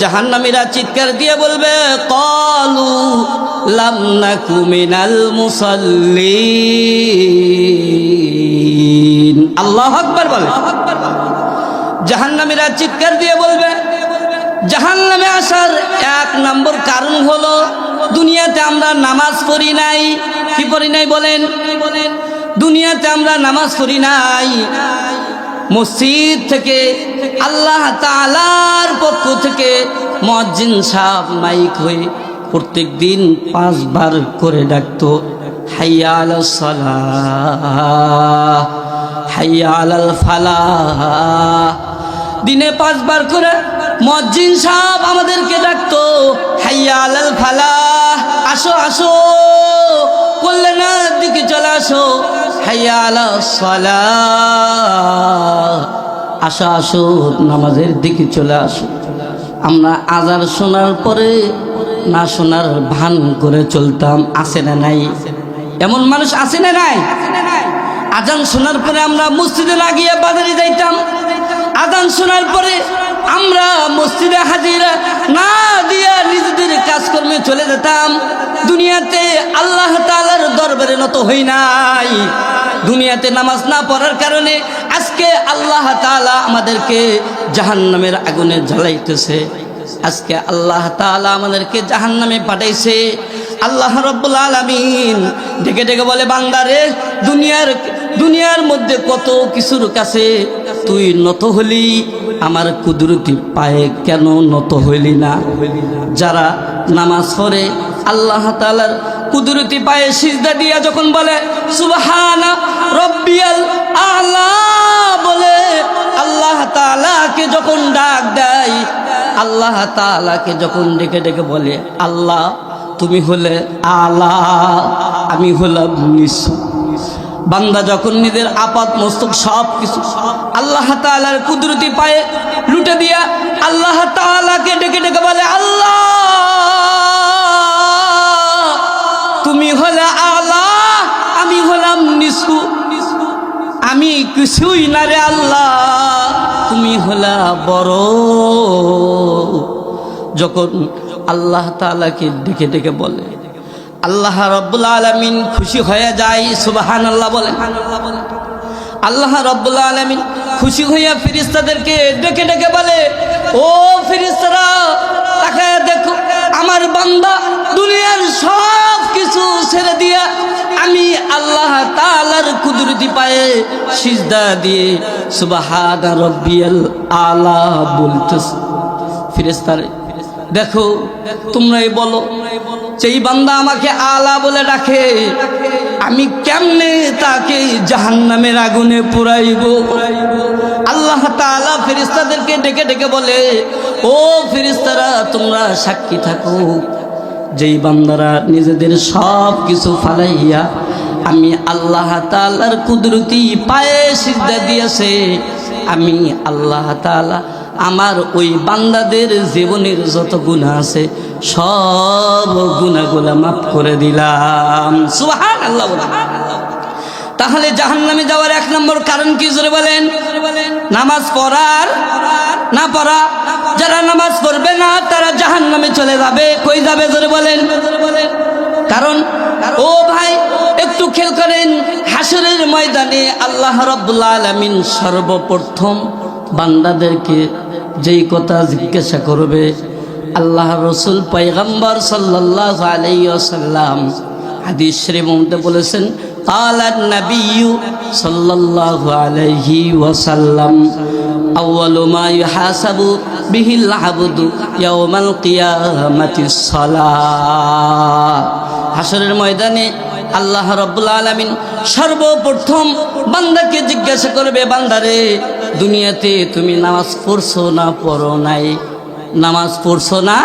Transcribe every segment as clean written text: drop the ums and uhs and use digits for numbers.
জাহান্নামীরা চিৎকার দিয়ে বলবে ক্বালু লাম নাকু মিনাল মুসাল্লিন। আল্লাহু আকবার বলে। জাহান্নামীরা চিৎকার দিয়ে বলবে জাহান্নামে আসার এক নম্বর কারণ হলো দুনিয়াতে আমরা নামাজ পড়ি নাই। কি পড়ি নাই বলেন? দুনিয়াতে আমরা নামাজ পড়ি নাই। মসজিদ থেকে আল্লাহ তাআলার পক্ষ থেকে মুয়াজ্জিন সাহেব মাইক হয়ে প্রত্যেক দিন 5 বার করে ডাকতো হাইয়া আলাস সালাহ, হাইয়া আলাল ফালাহ। দিনে 5 বার করে মুয়াজ্জিন সাহেব আমাদেরকে ডাকতো হাইয়া আলাল ফালাহ, আসো আসো কল্যাণের দিকে চলে আসো, হাইয়া আলাস সালাহ, আসো আসো নামাজের দিকে চলে আসো। আমরা আজান শোনার পরে না শোনার ভান করে চলতাম। আছে না নাই? এমন মানুষ আছে না নাই? আজান শোনার পরে আমরা মসজিদে না গিয়ে বাজারে যাইতাম। আজান শোনার পরে আমরা মসজিদে হাজিরা না দিয়া নিজেদের কাজকর্মে চলে যেতাম। দুনিয়াতে আল্লাহ তাআলার দরবারে নত হই নাই। দুনিয়াতে নামাজ না পড়ার কারণে আজকে আল্লাহ তাআলা আমাদেরকে জাহান্নামের আগুনে জ্বালাইতেছে। আজকে আল্লাহ তাআলা আমাদেরকে জাহান্নামে পাঠাইছে। আল্লাহ রাব্বুল আলামিন ডেকে ডেকে বলে বান্দারে দুনিয়ার মধ্যে কত কিছুর কাছে তুই নত হলি, আমার কুদরতি পায়ে কেন নত হইলি না? যারা নামাজ পড়ে আল্লাহ তাআলার কুদরতি পায়ে সিজদা দিয়া যখন বলে সুবহানা রব্বিয়াল আলা বলে আল্লাহ তাআলাকে যখন ডাক দেয়, আল্লাহ তাআলাকে যখন ডেকে ডেকে বলে আল্লাহ তুমি হলে আলা, আমি হলাম নিঃস্ব। বান্দা যখন নিজের আপাত মস্তক সব কিছু আল্লাহ তাআলার কুদরতি পায়ে লুটে দিয়া আল্লাহ তাআলাকে ডেকে ডেকে বলে আল্লাহ তুমি হলে আলা, আমি হলাম নিঃস্ব, আমি কিছুই না রে আল্লাহ, তুমি হলা বড়। যখন আল্লাহ তাআলাকে ডেকে ডেকে বলে আল্লাহ রাব্বুল আলামিন খুশি হয়ে যায়। সুবহানাল্লাহ বলেন। আল্লাহ রাব্বুল আলামিন খুশি হইয়া ফেরেশতাদেরকে ডেকে ডেকে বলে ও ফেরেশতারা তাকায় দেখো আমার বান্দা দুনিয়ার সব কিছু ছেড়ে দিয়া আমি আল্লাহ তাআলার কুদরতি পায়ে সিজদা দিয়ে সুবহানা রাব্বিয়াল আলা বলতেছে। ফেরেশতারা দেখো তোমরাই বলো যেই বান্দা আমাকে আলা বলে ডাকে আমি কেমনে তাকে জাহান্নামের আগুনে পুরাইব? আল্লাহ তাআলা ফেরেশতাদেরকে ডেকে ডেকে বলে ও ফেরেশতারা তোমরা সাক্ষী থাকো, যেই বান্দারা নিজেদের সব কিছু ফালাইয়া আমি আল্লাহ তাআলার কুদরতি পায়ে সিজদা দিয়েছে, আমি আল্লাহ তাআলা আমার ওই বান্দাদের জীবনের যত গুনাহ আছে সব গুনাহগুলো মাফ করে দিলাম। সুবহানাল্লাহ। তাহলে জাহান্নামে যাওয়ার 1 নম্বর কারণ কি জোরে বলেন? নামাজ পড়ার না পড়া। যারা নামাজ পড়বে না তারা জাহান্নামে চলে যাবে। কই যাবে জোরে বলেন? কারণ ও ভাই একটু খেয়াল করেন, হাসরের ময়দানে আল্লাহ রাব্বুল আলামিন সর্বপ্রথম বান্দাদেরকে যেই কথা জিজ্ঞাসা করবে, আল্লাহ রসুল পয়গম্বর সাল্লাল্লাহু আলাইহি ওয়াসাল্লাম হাদিস শরীফের মধ্যে বলেছেন ক্বালান নাবিয়্যু সাল্লাল্লাহু আলাইহি ওয়াসাল্লাম আউয়ালু মা ইউহাসাবু বিহিল আবদু ইয়াওমাল কিয়ামাতিস সালাহ। হাসরের ময়দানে আল্লাহ রাব্বুল আলামিন সর্বপ্রথম বান্দাকে জিজ্ঞাসা করবে বান্দারে দুনিয়াতে তুমি নামাজ পড়ছো না পড়ো নাই? নামাজ পড়ছো না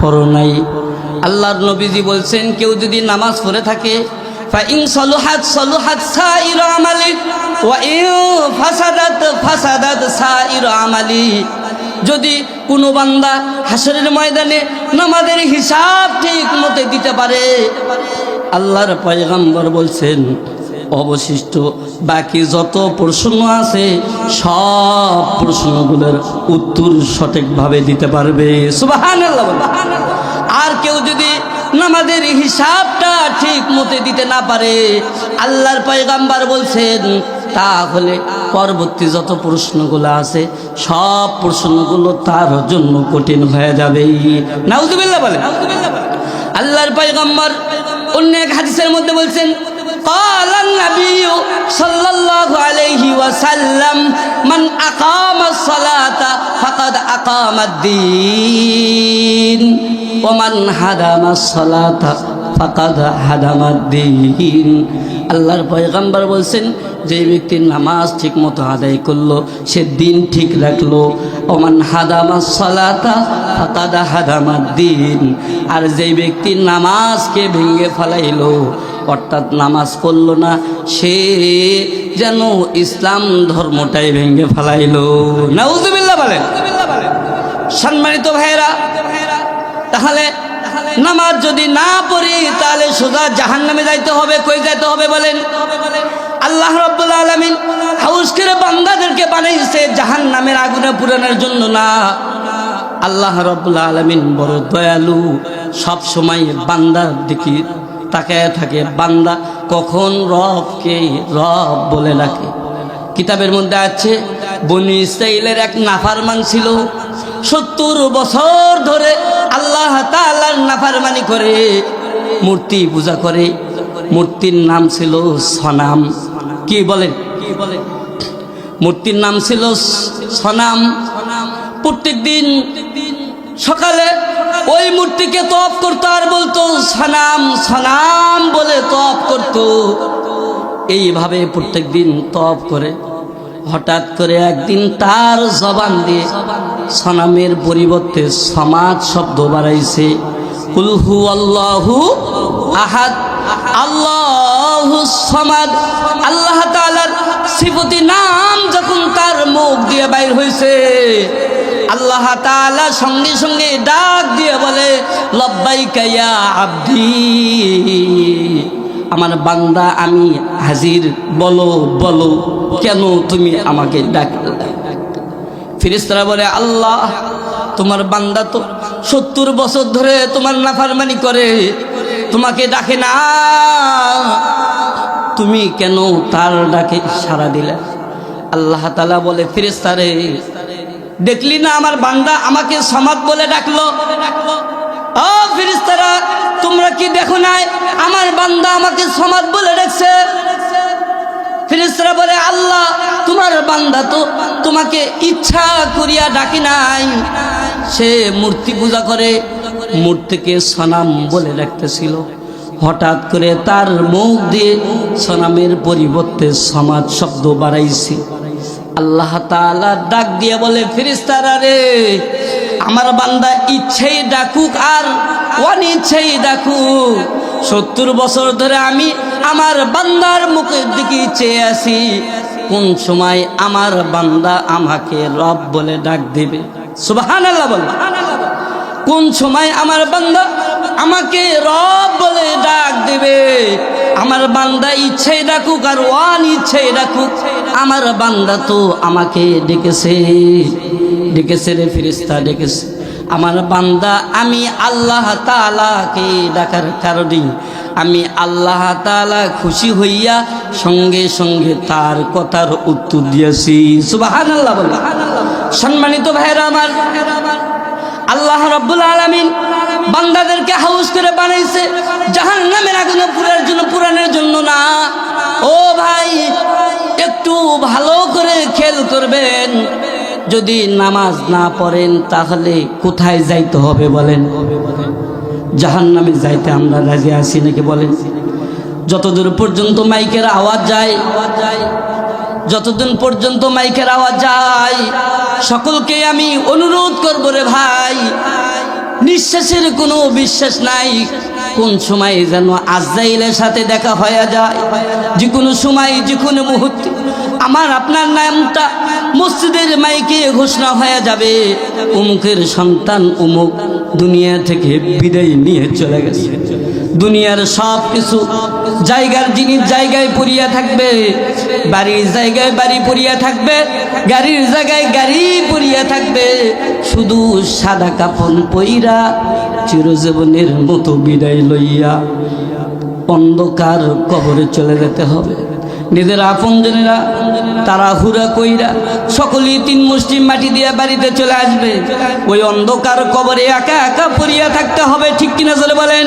পড়ো নাই? আল্লাহর নবীজি বলছেন কেউ যদি নামাজ পড়ে থাকে ফাইন সলুহাত সলুহাত সাইরু আমালি ওয়া ইন ফাসাদাত ফাসাদাত সাইরু আমালি। যদি কোনো বান্দা হাসরের ময়দানে নামাজের হিসাব ঠিক মতো দিতে পারে, আল্লাহর পয়গম্বর বলছেন অবশিষ্ট বাকি যত প্রশ্ন আছে সব প্রশ্নগুলোর উত্তর সঠিকভাবে দিতে পারবে। সুবহানাল্লাহ। আর কেউ যদি নামাজের হিসাবটা ঠিক মতো দিতে না পারে, আল্লাহর পয়গম্বর বলছেন, তাহলে পরবর্তী যত প্রশ্নগুলো আছে সব প্রশ্নগুলো তার জন্য কঠিন হয়ে যাবে। নাউজুবিল্লাহ বলে। আল্লাহর পয়গম্বর অন্য এক হাদিসের মধ্যে বলছেন, قال النبي صلى الله عليه وسلم من أقام الصلاة فقد أقام الدين ومن هدم الصلاة فقد هدم الدين। আল্লাহর পয়গম্বর বলছেন, যে ব্যক্তি নামাজ ঠিক মতো আদায় করলো সে দিন ঠিক রাখলো। ওমান হাদামাস সালাতা ফাকাদ হাদামাদ দ্বীন। আর যে ব্যক্তি নামাজকে ভেঙে ফেলাইলো, অর্থাৎ নামাজ পড়লো না, সে যেন ইসলাম ধর্মটাই ভেঙে ফেলাইলো। নাউজুবিল্লাহ বলেন। সম্মানিত ভাইরা, তাহলে নামাজ যদি না পড়ি তাহলে সোজা জাহান্নামে যাইতে হবে। কই যাইতে হবে বলেন? আল্লাহ রাব্বুল আলামিন হাউস করে বান্দাদেরকে বানাইছে জাহান্নামের আগুনে পুরানোর জন্য না। আল্লাহ রাব্বুল আলামিন বড় দয়ালু, সব সময় বান্দার দিকে তাকায় থাকে, বান্দা কখন রবকে রব বলে ডাকে। কিতাবের মধ্যে আছে, বনি ইসরাইলের এক নাফরমান ছিল, 70 বছর ধরে আল্লাহ তাআলার নাফরমানি করে, মূর্তি পূজা করে। মূর্তির নাম ছিল সনাম। কি বলেন? মূর্তির নাম ছিল সনাম। প্রত্যেক দিন সকালে ওই মূর্তিকে তওয়াফ করতো আর বলতো সনাম সনাম বলে তওয়াফ করতো। এইভাবে প্রত্যেক দিন তওয়াফ করে। হঠাৎ করে একদিন তার জবান দিয়ে সনামের পরিবর্তে সমাদ শব্দ বাড়াইছে। কুল হু আল্লাহু আহাদ আল্লাহু সামাদ। আল্লাহ তাআলার সিফতি নাম যখন তার মুখ দিয়ে বাইর হইছে, আল্লাহ তাআলা সঙ্গে সঙ্গে ডাক দিয়ে বলে, লব্বাইকা ইয়া আব্দি, আমার বান্দা আমি হাজির, বলো বলো কেন তুমি আমাকে ডাকলে? ফেরেশতারা বলে, আল্লাহ তোমার বান্দা তো 70 বছর ধরে তোমার নাফরমানি করে, তোমাকে ডাকে না, তুমি কেন তার ডাকে সাড়া দিলে? আল্লাহ তাআলা বলে, ফেরেশতারে দেখলি না আমার বান্দা আমাকে সামাদ বলে ডাকলো? ও ফেরেশতারা, তোমরা কি দেখো নাই আমার বান্দা আমাকে সামাদ বলে ডাকছে? ফেরেশতারা বলে, আল্লাহ তোমার বান্দা তো তোমাকে ইচ্ছা করিয়া ডাকে নাই, সে মূর্তি পূজা করে, মূর্তিকে সনাম বলে ডাকতেছিল। হঠাৎ করে তার মুখ দিয়ে সনামের পরিবর্তে সমাজ শব্দ বাড়াইছে। আল্লাহ তাআলা ডাক দিয়ে বলে, ফেরেশতারা রে, আমার বান্দা ইচ্ছেই ডাকুক আর অনিচ্ছেই ডাকুক, 70 বছর ধরে আমি আমার বান্দার মুখের দিকে চেয়ে আছি, কোন সময় আমার বান্দা আমাকে রব বলে ডাক দিবে? সুবহানাল্লাহ বল। কোন সময় আমার বান্দা আমাকে রব বলে ডাক দিবে? আমার বান্দা ইচ্ছেই ডাকুক আর অনিচ্ছেই ডাকুক, আমার বান্দা তো আমাকে ডেকেছে, ডেকেছে রে ফেরেশতা ডেকেছে। আমার বান্দা আমি আল্লাহ তাআলাকে ডাকার কারণে আমি আল্লাহ তাআলা খুশি হইয়া সঙ্গে সঙ্গে তার কথার উত্তর দিয়েছি। সুবহানাল্লাহ বলে। সম্মানিত ভাইরা আমার, আল্লাহ রাব্বুল আলামিন বান্দাদেরকে হাউস করে বানাইছে জাহান্নামের আগুনে পুরানোর জন্য না। ও ভাই, একটু ভালো করে খেয়াল করবেন, যদি নামাজ না পড়েন তাহলে কোথায় যাইতে হবে বলেন? জাহান্নামে যাইতে আমরা রাজি আছি নাকি বলেন? যতদূর পর্যন্ত মাইকের আওয়াজ যায়, যতদিন পর্যন্ত মাইকের আওয়াজ যায়, সকলকে আমি অনুরোধ করব রে ভাই, নিঃশ্বাসের কোনো বিশ্বাস নাই, কোন সময় যেন আজরাইলের সাথে দেখা হয়ে যায়, যে কোনো সময় যে কোনো মুহূর্তে আমার আপনার নামটা মসজিদের মাইকে ঘোষণা হয়ে যাবে, অমুকের সন্তান অমুক, দুনিয়া থেকে বিদায় নিয়ে চলে গেছে। দুনিয়ার সব কিছু জায়গার জিনিস জায়গায় পড়িয়া থাকবে, বাড়ির জায়গায় বাড়ি পড়িয়া থাকবে, গাড়ির জায়গায় গাড়ি পড়িয়া থাকবে, শুধু সাদা কাফন পইরা চিরজীবনের মতো বিদায় লইয়া অন্ধকার কবরে চলে যেতে হবে। নিজের আপনজনেরা তাড়াহুড়া কইরা সকলেই 3 মুষ্টি মাটি দিয়ে বাড়িতে চলে আসবে, ওই অন্ধকার কবরে একা একা পড়িয়া থাকতে হবে। ঠিক কিনা জোরে বলেন।